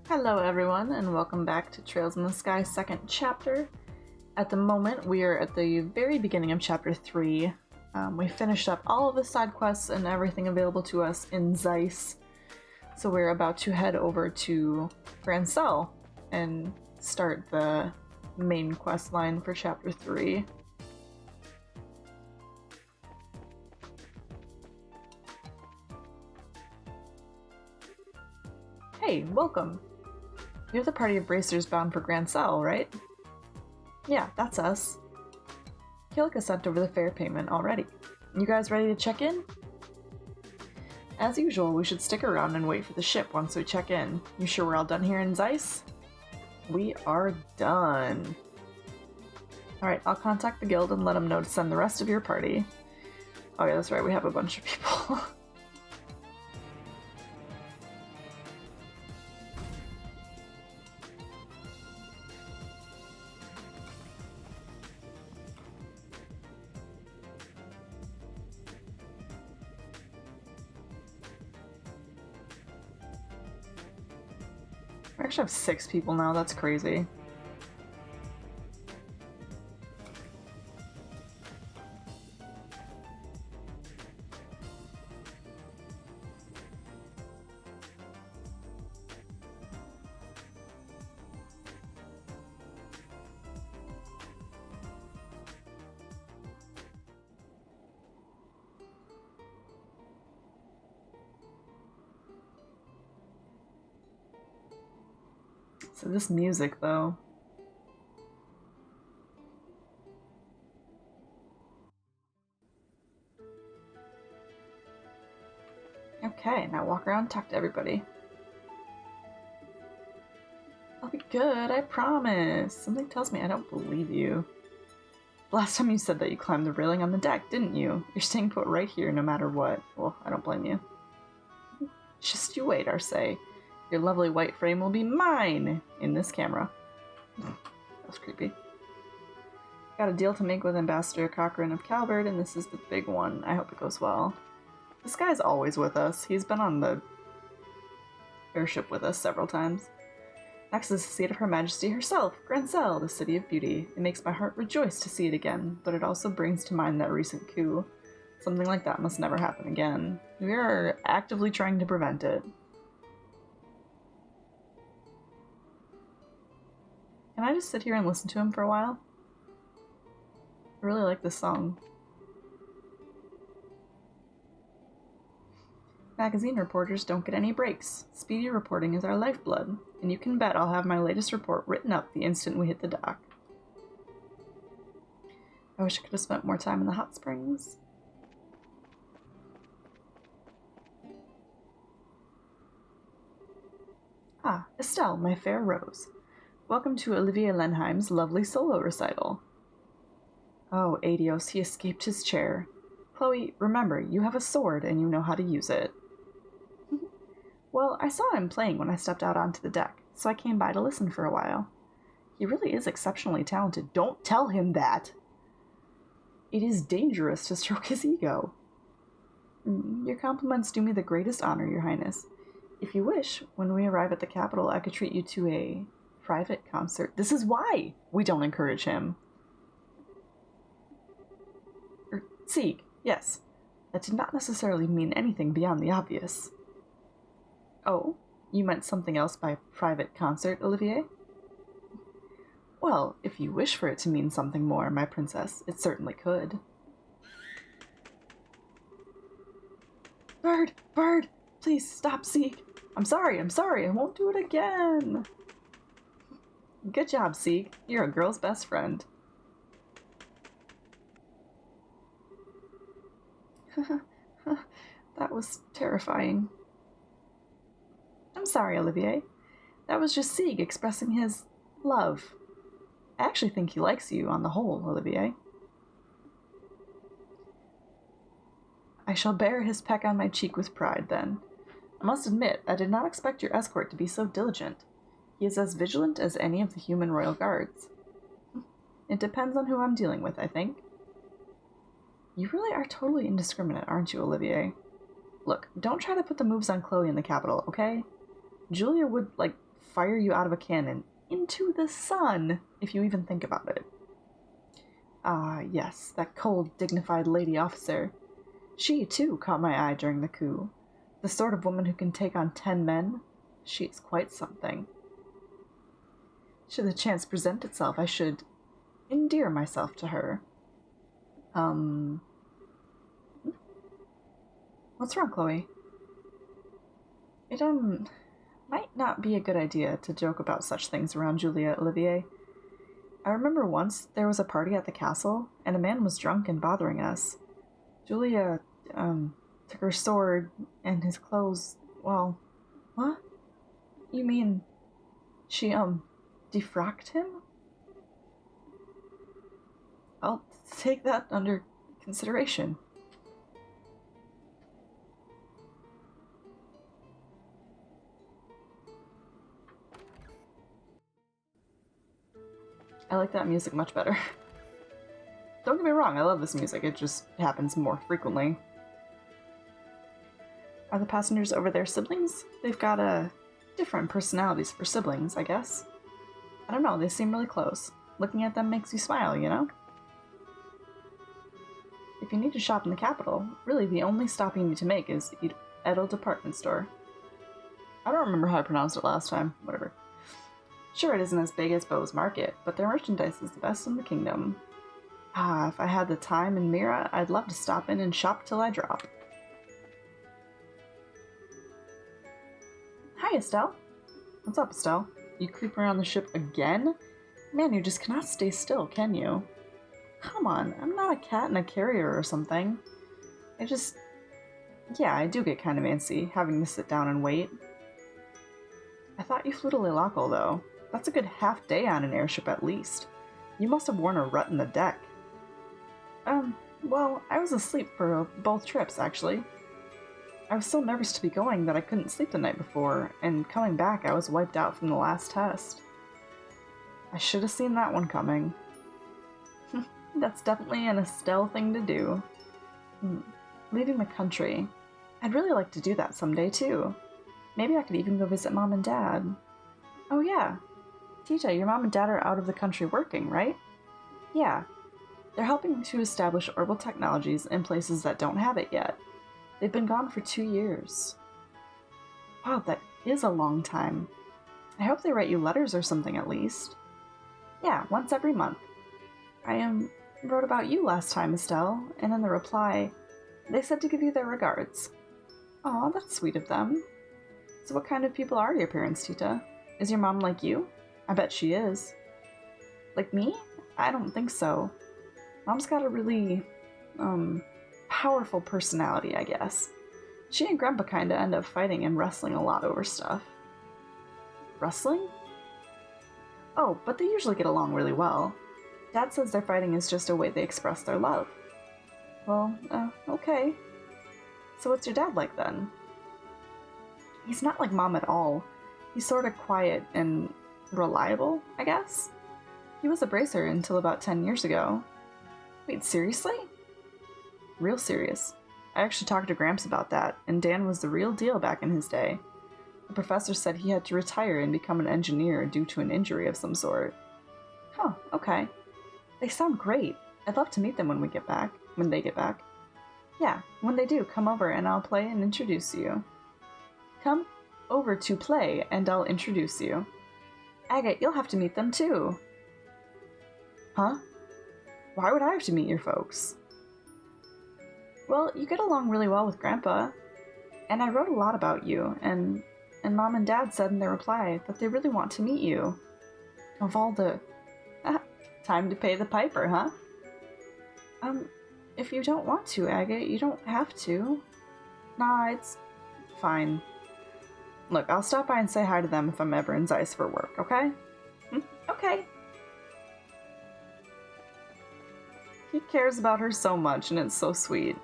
Hello everyone, and welcome back to Trails in the Sky second chapter. At the moment, we are at the very beginning of chapter 3. We finished up all of the side quests and everything available to us in Zeiss, so we're about to head over to Grancel and start the main quest line for chapter 3. Hey, welcome! You're the party of bracers bound for Grancel, right? Yeah, that's us. Kilika sent over the fare payment already. You guys ready to check in? As usual, we should stick around and wait for the ship once we check in. You sure we're all done here in Zeiss? We are done. Alright, I'll contact the guild and let them know to send the rest of your party. Oh yeah, that's right, we have a bunch of people. We actually have 6 people now, that's crazy. So this music, though. Okay, now walk around and talk to everybody. I'll be good, I promise. Something tells me I don't believe you. Last time you said that you climbed the railing on the deck, didn't you? You're staying put right here no matter what. Well, I don't blame you. Just you wait, Arce. Your lovely white frame will be mine in this camera. That was creepy. Got a deal to make with Ambassador Cochrane of Calvert, and this is the big one. I hope it goes well. This guy's always with us. He's been on the airship with us several times. Next is the seat of Her Majesty herself, Grancel, the City of Beauty. It makes my heart rejoice to see it again, but it also brings to mind that recent coup. Something like that must never happen again. We are actively trying to prevent it. Can I just sit here and listen to him for a while? I really like this song. Magazine reporters don't get any breaks. Speedy reporting is our lifeblood, and you can bet I'll have my latest report written up the instant we hit the dock. I wish I could have spent more time in the hot springs. Ah, Estelle, my fair rose. Welcome to Olivier Lenheim's lovely solo recital. Oh, Adios, he escaped his chair. Chloe, remember, you have a sword and you know how to use it. Well, I saw him playing when I stepped out onto the deck, so I came by to listen for a while. He really is exceptionally talented. Don't tell him that! It is dangerous to stroke his ego. Your compliments do me the greatest honor, Your Highness. If you wish, when we arrive at the capital, I could treat you to a private concert. This is why we don't encourage him. Sieg, yes. That did not necessarily mean anything beyond the obvious. Oh, you meant something else by private concert, Olivier? Well, if you wish for it to mean something more, my princess, it certainly could. Bird! Bird! Please stop, Sieg! I'm sorry, I won't do it again! Good job, Sieg. You're a girl's best friend. That was terrifying. I'm sorry, Olivier. That was just Sieg expressing his love. I actually think he likes you on the whole, Olivier. I shall bear his peck on my cheek with pride, then. I must admit, I did not expect your escort to be so diligent. He is as vigilant as any of the human royal guards. It depends on who I'm dealing with, I think. You really are totally indiscriminate, aren't you, Olivier? Look, don't try to put the moves on Chloe in the capital, okay? Julia would, fire you out of a cannon into the sun, if you even think about it. Ah, yes, that cold, dignified lady officer. She, too, caught my eye during the coup. The sort of woman who can take on 10 men. She is quite something. Should the chance present itself, I should endear myself to her. What's wrong, Chloe? It, might not be a good idea to joke about such things around Julia, Olivier. I remember once there was a party at the castle, and a man was drunk and bothering us. Julia, took her sword and his clothes. Well, what? You mean she, defrocked him? I'll take that under consideration. I like that music much better. Don't get me wrong, I love this music, it just happens more frequently. Are the passengers over there siblings? They've got, different personalities for siblings, I guess. I don't know, they seem really close. Looking at them makes you smile, you know? If you need to shop in the capital, really the only stop you need to make is the Edel department store. I don't remember how I pronounced it last time, whatever. Sure, it isn't as big as Beau's Market, but their merchandise is the best in the kingdom. Ah, if I had the time in Mira, I'd love to stop in and shop till I drop. Hi, Estelle. What's up, Estelle? You creep around the ship again? Man, you just cannot stay still, can you? Come on, I'm not a cat in a carrier or something. Yeah, I do get kind of antsy, having to sit down and wait. I thought you flew to Lilaco, though. That's a good half day on an airship at least. You must have worn a rut in the deck. Well, I was asleep for both trips, actually. I was so nervous to be going that I couldn't sleep the night before, and coming back I was wiped out from the last test. I should have seen that one coming. That's definitely an Estelle thing to do. Leaving the country. I'd really like to do that someday, too. Maybe I could even go visit Mom and Dad. Oh yeah. Tita, your mom and dad are out of the country working, right? Yeah. They're helping to establish orbital technologies in places that don't have it yet. They've been gone for 2 years. Wow, that is a long time. I hope they write you letters or something at least. Yeah, once every month. I wrote about you last time, Estelle, and in the reply, they said to give you their regards. Aw, that's sweet of them. So what kind of people are your parents, Tita? Is your mom like you? I bet she is. Like me? I don't think so. Mom's got a really, powerful personality, I guess. She and Grandpa kinda end up fighting and wrestling a lot over stuff. Wrestling? Oh, but they usually get along really well. Dad says their fighting is just a way they express their love. Well, okay. So what's your dad like then? He's not like Mom at all. He's sort of quiet and reliable, I guess. He was a bracer until about 10 years ago. Wait, seriously? Real serious. I actually talked to Gramps about that, and Dan was the real deal back in his day. The professor said he had to retire and become an engineer due to an injury of some sort. Huh, okay. They sound great. I'd love to meet them when they get back. Yeah, when they do, come over and I'll play and introduce you. Come over to play and I'll introduce you. Agate, you'll have to meet them too. Huh? Why would I have to meet your folks? Well, you get along really well with Grandpa. And I wrote a lot about you, and Mom and Dad said in their reply that they really want to meet you. Of all the... time to pay the piper, huh? If you don't want to, Agate, you don't have to. Nah, it's fine. Look, I'll stop by and say hi to them if I'm ever in Zeiss for work, okay? Okay. He cares about her so much, and it's so sweet.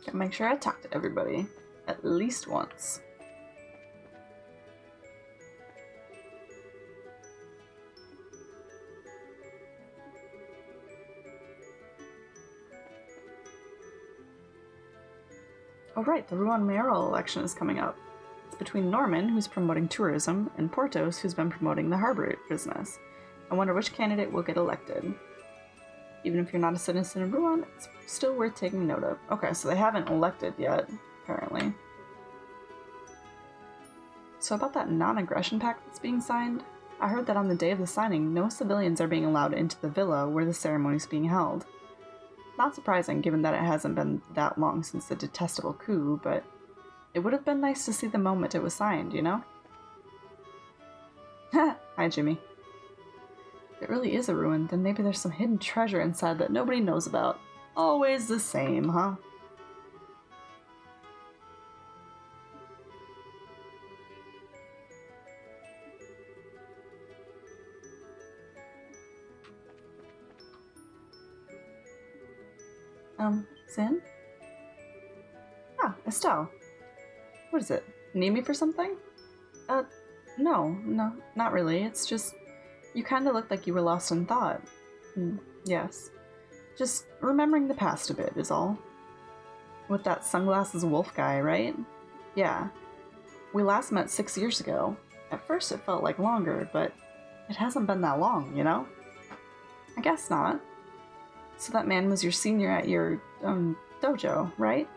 Gotta make sure I talk to everybody. At least once. Oh right, the Rouen Mayoral election is coming up. It's between Norman, who's promoting tourism, and Portos, who's been promoting the harbor business. I wonder which candidate will get elected. Even if you're not a citizen of Rouen, it's still worth taking note of. Okay, so they haven't elected yet, apparently. So about that non-aggression pact that's being signed, I heard that on the day of the signing, no civilians are being allowed into the villa where the ceremony's being held. Not surprising, given that it hasn't been that long since the detestable coup, but it would have been nice to see the moment it was signed, you know? Hi, Jimmy. If it really is a ruin, then maybe there's some hidden treasure inside that nobody knows about. Always the same, huh? Sin? Ah, Estelle. What is it? Need me for something? No, not really. It's just, you kinda looked like you were lost in thought. Yes. Just remembering the past a bit is all. With that sunglasses wolf guy, right? Yeah. We last met 6 years ago. At first it felt like longer, but it hasn't been that long, you know? I guess not. So that man was your senior at your, dojo, right?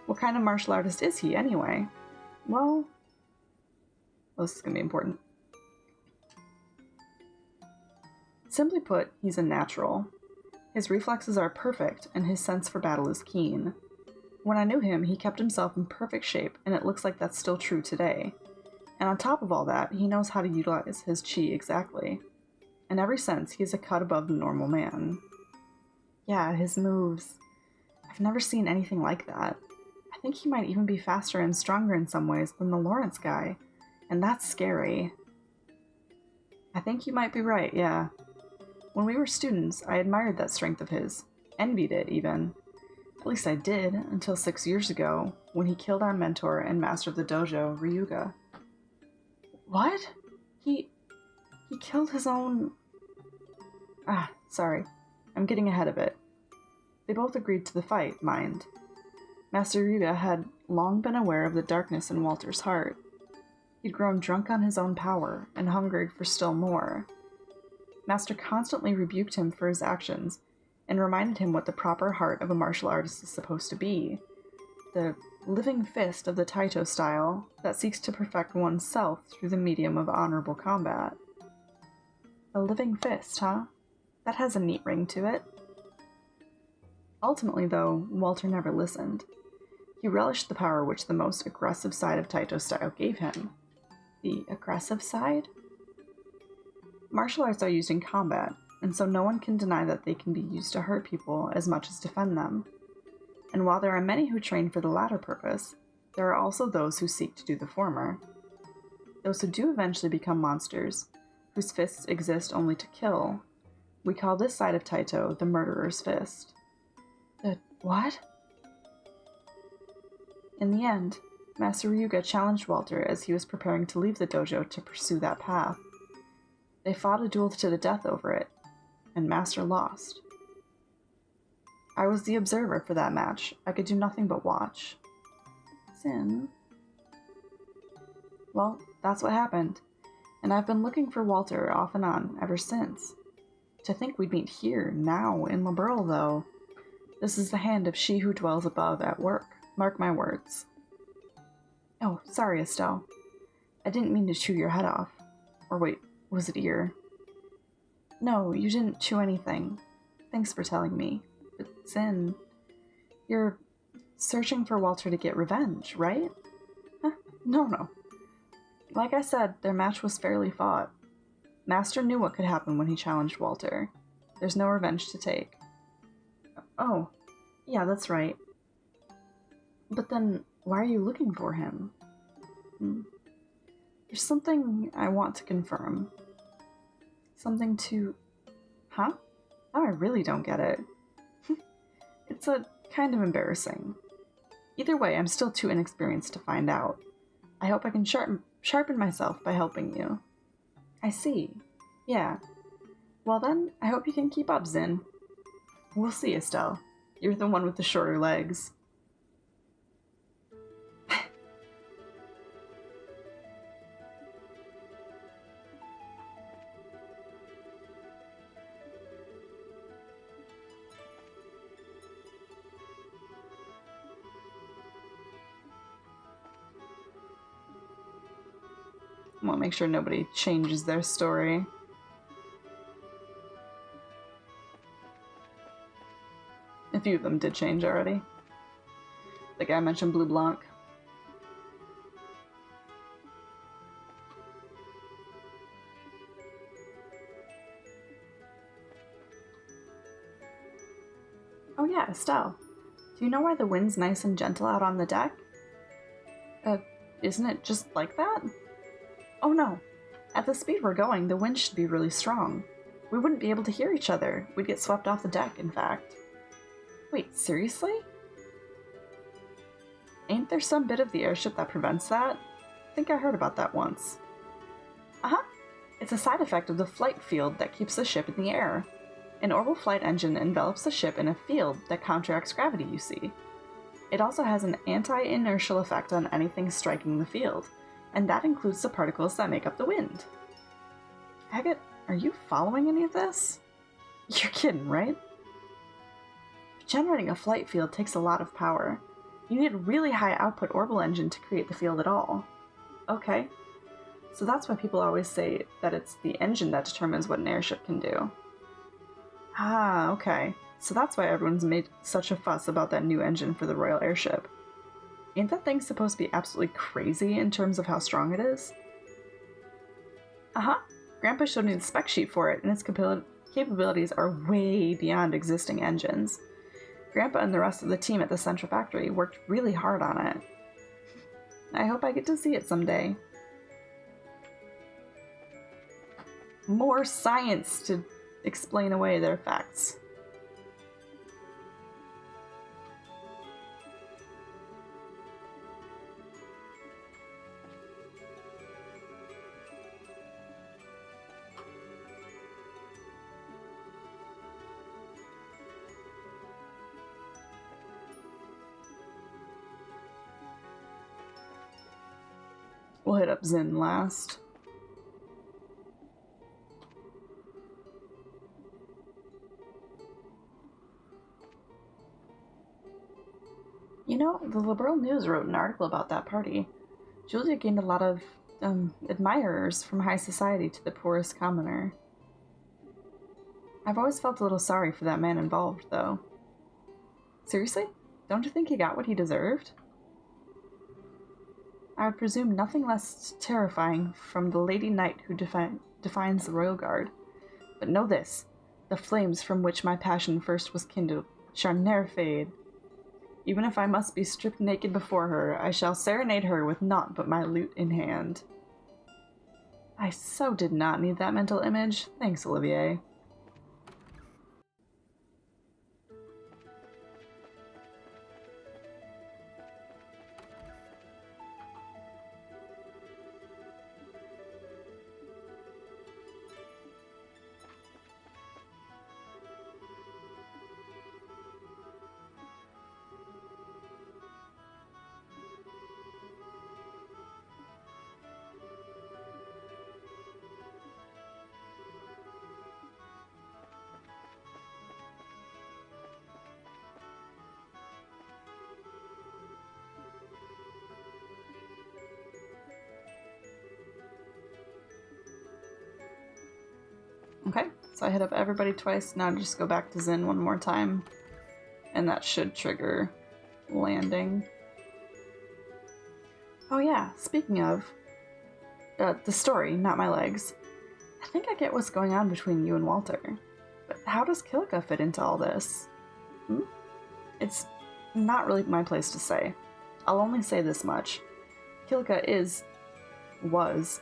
What kind of martial artist is he, anyway? Well, this is gonna be important. Simply put, he's a natural. His reflexes are perfect, and his sense for battle is keen. When I knew him, he kept himself in perfect shape, and it looks like that's still true today. And on top of all that, he knows how to utilize his chi exactly. In every sense, he is a cut above the normal man. Yeah, his moves. I've never seen anything like that. I think he might even be faster and stronger in some ways than the Lawrence guy, and that's scary. I think you might be right, yeah. When we were students, I admired that strength of his. Envied it, even. At least I did, until 6 years ago, when he killed our mentor and master of the dojo, Ryuga. What? He killed his own... sorry. I'm getting ahead of it. They both agreed to the fight, mind. Master Ryuga had long been aware of the darkness in Walter's heart. He'd grown drunk on his own power, and hungered for still more. Master constantly rebuked him for his actions, and reminded him what the proper heart of a martial artist is supposed to be. The living fist of the Taito style that seeks to perfect one's self through the medium of honorable combat. A living fist, huh? That has a neat ring to it. Ultimately, though, Walter never listened. He relished the power which the most aggressive side of Taito style gave him. The aggressive side? Martial arts are used in combat, and so no one can deny that they can be used to hurt people as much as defend them. And while there are many who train for the latter purpose, there are also those who seek to do the former. Those who do eventually become monsters, whose fists exist only to kill. We call this side of Taito the murderer's fist. The what? In the end, Master Ryuga challenged Walter as he was preparing to leave the dojo to pursue that path. They fought a duel to the death over it, and Master lost. I was the observer for that match. I could do nothing but watch. Sin. Well, that's what happened, and I've been looking for Walter off and on ever since. To think we'd meet here, now, in Liberl, though. This is the hand of she who dwells above at work. Mark my words. Oh, sorry, Estelle. I didn't mean to chew your head off. Or wait, was it ear? No, you didn't chew anything. Thanks for telling me. But Sin, you're searching for Walter to get revenge, right? Huh? No. Like I said, their match was fairly fought. Master knew what could happen when he challenged Walter. There's no revenge to take. Oh, yeah, that's right. But then, why are you looking for him? There's something I want to confirm. Something to... Huh? Now I really don't get it. It's a kind of embarrassing. Either way, I'm still too inexperienced to find out. I hope I can sharpen myself by helping you. I see. Yeah. Well then, I hope you can keep up, Zin. We'll see, Estelle. You're the one with the shorter legs. I want to make sure nobody changes their story. A few of them did change already. The guy mentioned Blue Blanc. Oh yeah, Estelle. Do you know why the wind's nice and gentle out on the deck? Isn't it just like that? Oh no. At the speed we're going, the wind should be really strong. We wouldn't be able to hear each other. We'd get swept off the deck, in fact. Wait, seriously? Ain't there some bit of the airship that prevents that? I think I heard about that once. Uh-huh. It's a side effect of the flight field that keeps the ship in the air. An orbital flight engine envelops the ship in a field that counteracts gravity, you see. It also has an anti-inertial effect on anything striking the field, and that includes the particles that make up the wind. Agate, are you following any of this? You're kidding, right? Generating a flight field takes a lot of power. You need a really high output orbital engine to create the field at all. Okay. So that's why people always say that it's the engine that determines what an airship can do. Ah, okay. So that's why everyone's made such a fuss about that new engine for the Royal Airship. Ain't that thing supposed to be absolutely crazy in terms of how strong it is? Uh-huh. Grandpa showed me the spec sheet for it, and its capabilities are way beyond existing engines. Grandpa and the rest of the team at the Central Factory worked really hard on it. I hope I get to see it someday. More science to explain away their facts. We'll hit up Zin last. You know, the Liberal News wrote an article about that party. Julia gained a lot of, admirers from high society to the poorest commoner. I've always felt a little sorry for that man involved, though. Seriously? Don't you think he got what he deserved? I would presume nothing less terrifying from the Lady Knight who defines the Royal Guard. But know this, the flames from which my passion first was kindled shall ne'er fade. Even if I must be stripped naked before her, I shall serenade her with naught but my lute in hand. I so did not need that mental image. Thanks, Olivier. Okay, so I hit up everybody twice. Now just go back to Zin one more time. And that should trigger landing. Oh yeah, speaking of, the story, not my legs. I think I get what's going on between you and Walter. But how does Kilika fit into all this? It's not really my place to say. I'll only say this much. Kilika was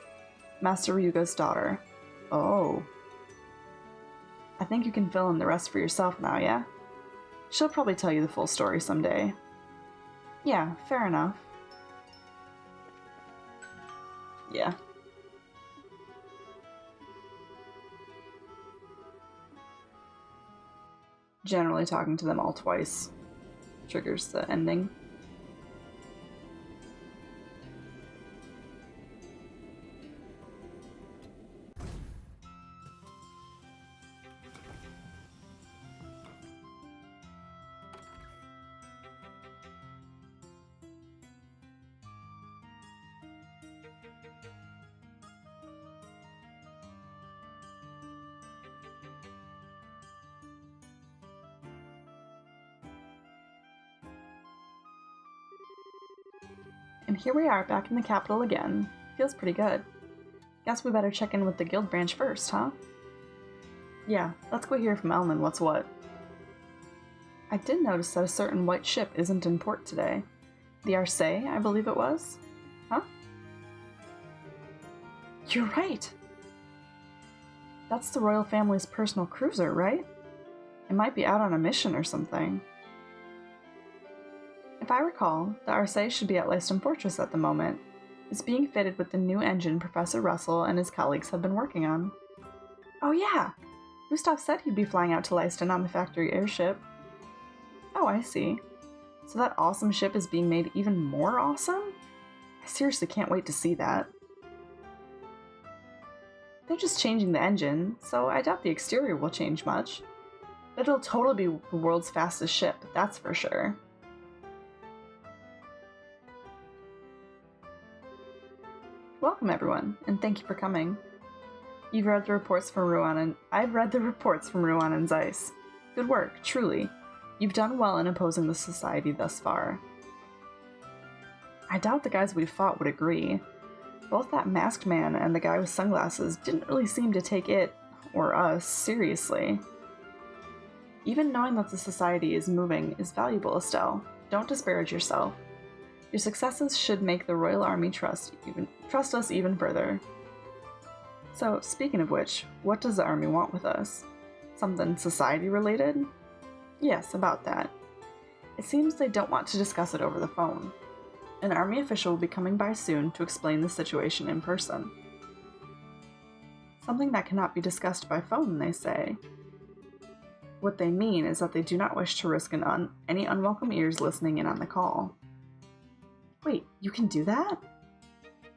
Master Ryuga's daughter. Oh. I think you can fill in the rest for yourself now, yeah? She'll probably tell you the full story someday. Yeah, fair enough. Yeah. Generally talking to them all twice triggers the ending. And here we are back in the capital again. Feels pretty good. Guess we better check in with the guild branch first, huh? Yeah, let's go hear from Elnan what's what. I did notice that a certain white ship isn't in port today. The Arce, I believe it was? Huh? You're right! That's the royal family's personal cruiser, right? It might be out on a mission or something. If I recall, the Arce should be at Lyston Fortress at the moment. It's being fitted with the new engine Professor Russell and his colleagues have been working on. Oh yeah! Gustav said he'd be flying out to Lyston on the factory airship. Oh, I see. So that awesome ship is being made even more awesome? I seriously can't wait to see that. They're just changing the engine, so I doubt the exterior will change much. But it'll totally be the world's fastest ship, that's for sure. Welcome everyone, and thank you for coming. You've read the reports from Ruan and I've read the reports from Ruan and Zeiss. Good work, truly. You've done well in opposing the society thus far. I doubt the guys we've fought would agree. Both that masked man and the guy with sunglasses didn't really seem to take it, or us, seriously. Even knowing that the society is moving is valuable, Estelle. Don't disparage yourself. Your successes should make the Royal Army trust us even further. So, speaking of which, what does the army want with us? Something society-related? Yes, about that. It seems they don't want to discuss it over the phone. An army official will be coming by soon to explain the situation in person. Something that cannot be discussed by phone, they say. What they mean is that they do not wish to risk any unwelcome ears listening in on the call. Wait, you can do that?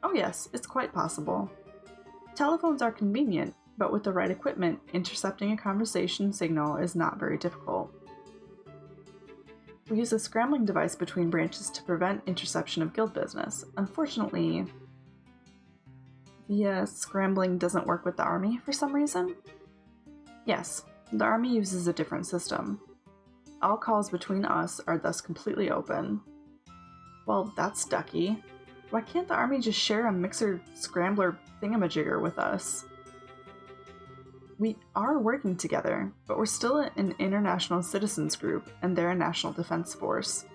Oh yes, it's quite possible. Telephones are convenient, but with the right equipment, intercepting a conversation signal is not very difficult. We use a scrambling device between branches to prevent interception of guild business. Unfortunately, the scrambling doesn't work with the army for some reason. Yes, the army uses a different system. All calls between us are thus completely open. Well, that's ducky. Why can't the army just share a mixer scrambler thingamajigger with us? We are working together, but we're still an international citizens group, and they're a national defense force.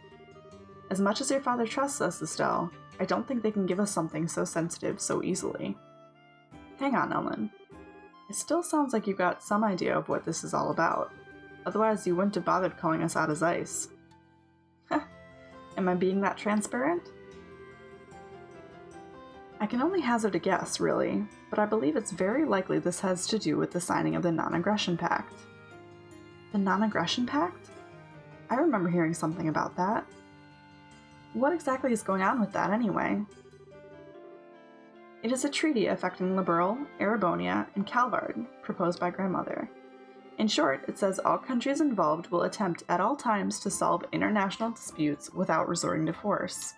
As much as your father trusts us, Estelle, I don't think they can give us something so sensitive so easily. Hang on, Elnan. It still sounds like you got some idea of what this is all about. Otherwise, you wouldn't have bothered calling us out as ice. Heh. Am I being that transparent? I can only hazard a guess, really, but I believe it's very likely this has to do with the signing of the Non-Aggression Pact. The Non-Aggression Pact? I remember hearing something about that. What exactly is going on with that, anyway? It is a treaty affecting Liberl, Erebonia, and Calvard, proposed by Grandmother. In short, it says all countries involved will attempt at all times to solve international disputes without resorting to force.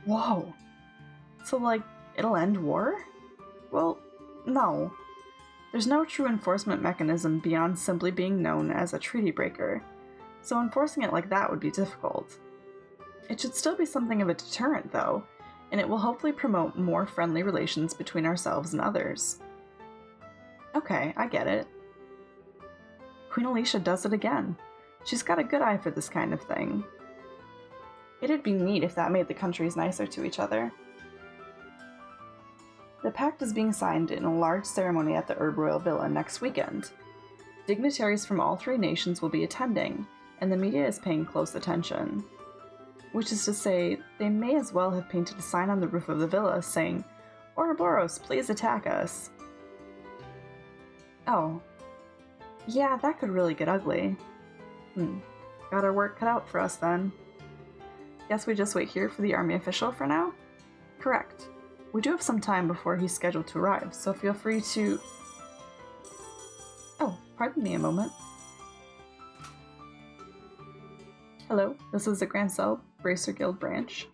Whoa! So, like, it'll end war? Well, no. There's no true enforcement mechanism beyond simply being known as a treaty breaker, so enforcing it like that would be difficult. It should still be something of a deterrent, though, and it will hopefully promote more friendly relations between ourselves and others. Okay, I get it. Queen Alicia does it again. She's got a good eye for this kind of thing. It'd be neat if that made the countries nicer to each other. The pact is being signed in a large ceremony at the Herb Royal Villa next weekend. Dignitaries from all three nations will be attending, and the media is paying close attention. Which is to say, they may as well have painted a sign on the roof of the villa saying, Ouroboros, please attack us. Oh. Yeah, that could really get ugly. Got our work cut out for us then. Guess we just wait here for the army official for now? Correct. We do have some time before he's scheduled to arrive, so feel free to... Oh, pardon me a moment. Hello, this is the Grancel Bracer Guild branch.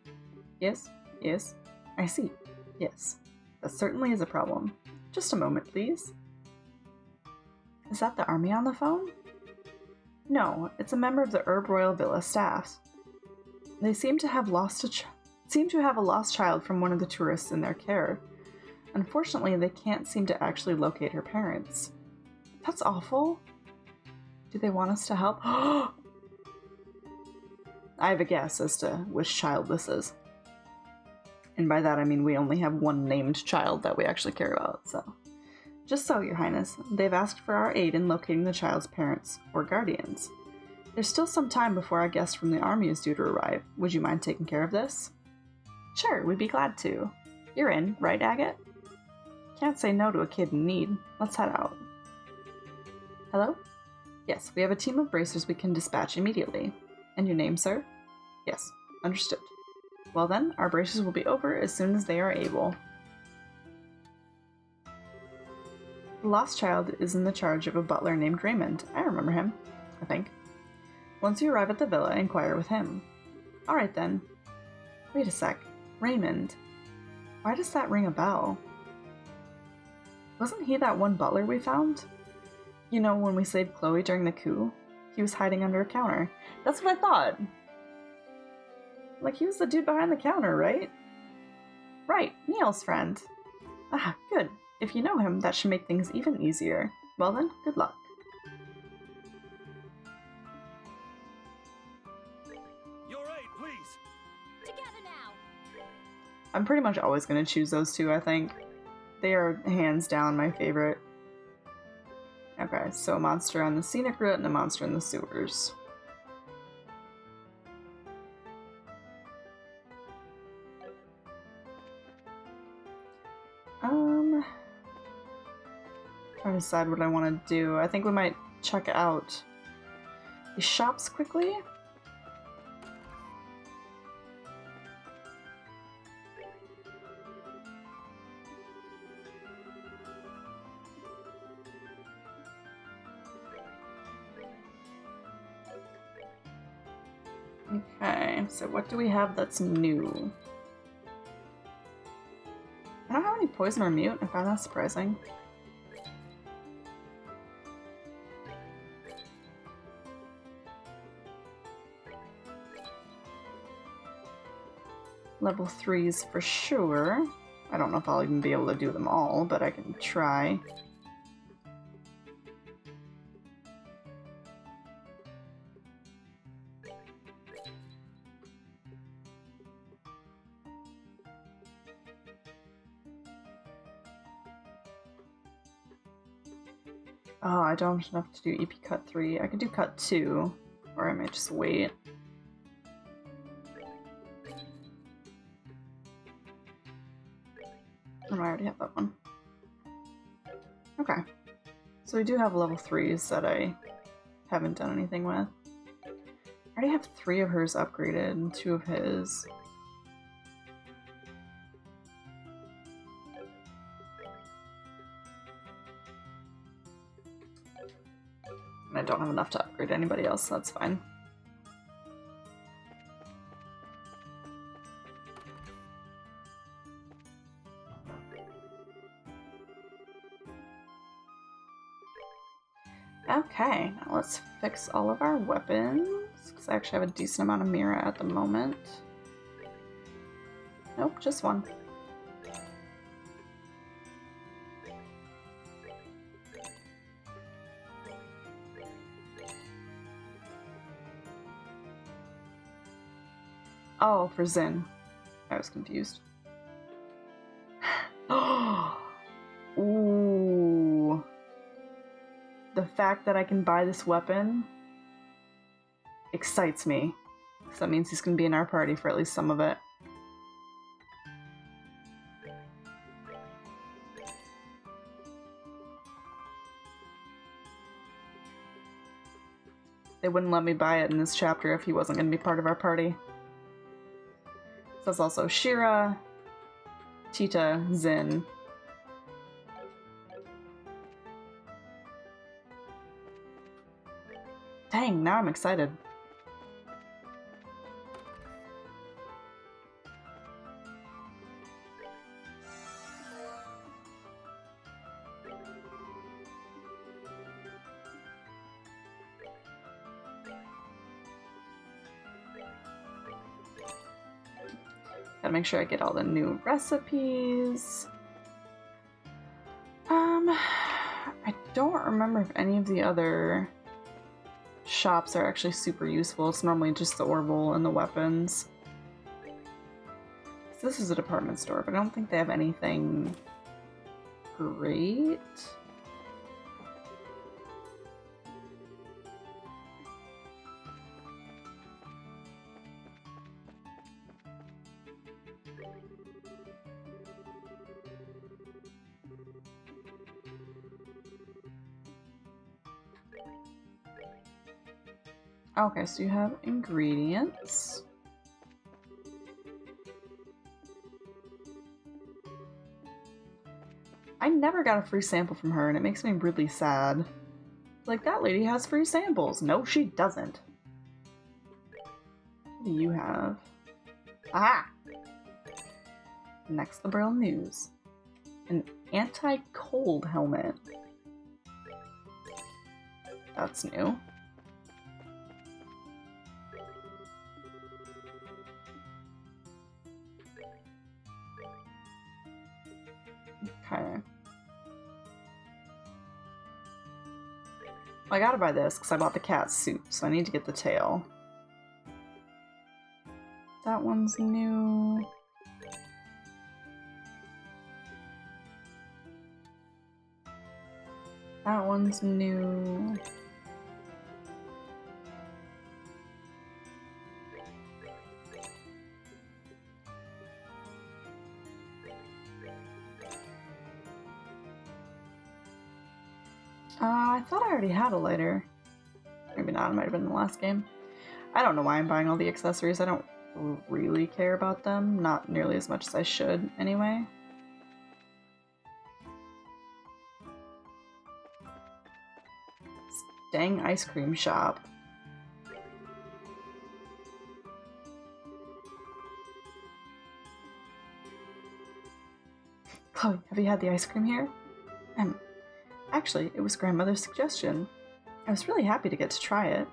Yes, yes, I see. Yes, that certainly is a problem. Just a moment, please. Is that the army on the phone? No, it's a member of the Herb Royal Villa staff. They seem to have lost a lost child from one of the tourists in their care. Unfortunately, they can't seem to actually locate her parents. That's awful. Do they want us to help? I have a guess as to which child this is. And by that I mean we only have one named child that we actually care about, so. Just so, Your Highness, they've asked for our aid in locating the child's parents, or guardians. There's still some time before our guest from the army is due to arrive. Would you mind taking care of this? Sure, we'd be glad to. You're in, right, Agate? Can't say no to a kid in need. Let's head out. Hello? Yes, we have a team of bracers we can dispatch immediately. And your name, sir? Yes, understood. Well then, our bracers will be over as soon as they are able. The lost child is in the charge of a butler named Raymond. I remember him, I think. Once you arrive at the villa, inquire with him. Alright then. Wait a sec. Raymond. Why does that ring a bell? Wasn't he that one butler we found? You know, when we saved Chloe during the coup? He was hiding under a counter. That's what I thought. Like, he was the dude behind the counter, right? Right, Neil's friend. Ah, good. If you know him, that should make things even easier. Well then, good luck. You're right, please. Together now. I'm pretty much always going to choose those two, I think. They are hands down my favorite. Okay, so a monster on the scenic route and a monster in the sewers. Trying to decide what I want to do. I think we might check out the shops quickly. Okay, so what do we have that's new? I don't have any poison or mute. I found that surprising. Level 3s for sure. I don't know if I'll even be able to do them all, but I can try. Oh, I don't have enough to do EP cut 3. I could do cut 2, or I might just wait. Oh, I already have that one. Okay. So we do have level 3s that I haven't done anything with. I already have 3 of hers upgraded and 2 of his. And I don't have enough to upgrade anybody else, so that's fine. Okay, now let's fix all of our weapons, because I actually have a decent amount of Mira at the moment. Nope, just one. Oh, for Zin. I was confused. Ooh. The fact that I can buy this weapon excites me. So that means he's gonna be in our party for at least some of it. They wouldn't let me buy it in this chapter if he wasn't gonna be part of our party. So that's also Shira, Tita, Zin. Dang, now I'm excited. Gotta make sure I get all the new recipes. I don't remember if any of the other shops are actually super useful. It's normally just the Orbital and the weapons. So this is a department store, but I don't think they have anything great. Okay, so you have ingredients. I never got a free sample from her, and it makes me really sad. Like, that lady has free samples. No, she doesn't. What do you have? Ah! Next, the Braille News. An anti-cold helmet. That's new. Okay. Well, I gotta buy this because I bought the cat suit, so I need to get the tail. That one's new. That one's new. I thought I already had a lighter. Maybe not, it might have been in the last game. I don't know why I'm buying all the accessories. I don't really care about them. Not nearly as much as I should, anyway. Dang ice cream shop. Chloe, have you had the ice cream here? Actually, it was grandmother's suggestion. I was really happy to get to try it.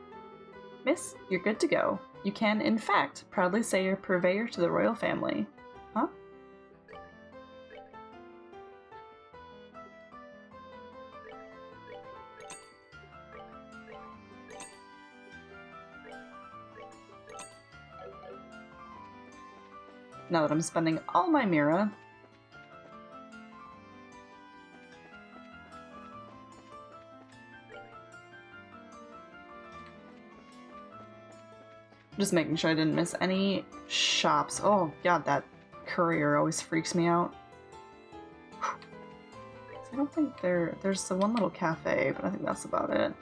Miss, you're good to go. You can, in fact, proudly say you're purveyor to the royal family. Huh? Now that I'm spending all my Mira, just making sure I didn't miss any shops. Oh god, that courier always freaks me out. I don't think there's the one little cafe, but I think that's about it.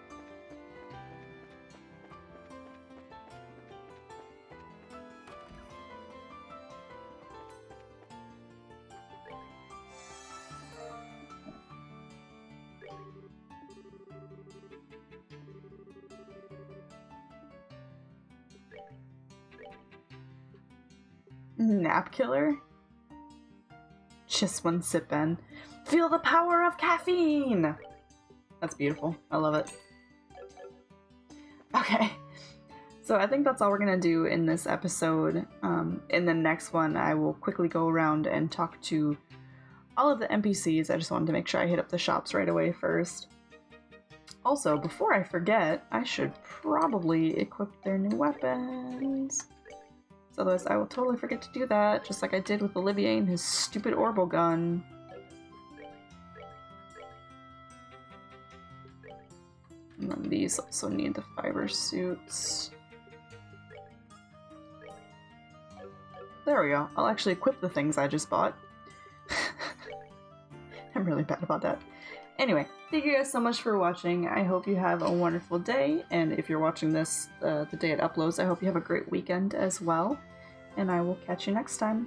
Nap killer? Just one sip in. Feel the power of caffeine! That's beautiful. I love it. Okay. So I think that's all we're gonna do in this episode. In the next one, I will quickly go around and talk to all of the NPCs. I just wanted to make sure I hit up the shops right away first. Also, before I forget, I should probably equip their new weapons. Otherwise I will totally forget to do that, just like I did with Olivier and his stupid Orbital gun. And then these also need the fiber suits. There we go. I'll actually equip the things I just bought. I'm really bad about that. Anyway, thank you guys so much for watching. I hope you have a wonderful day, and if you're watching this the day it uploads, I hope you have a great weekend as well. And I will catch you next time.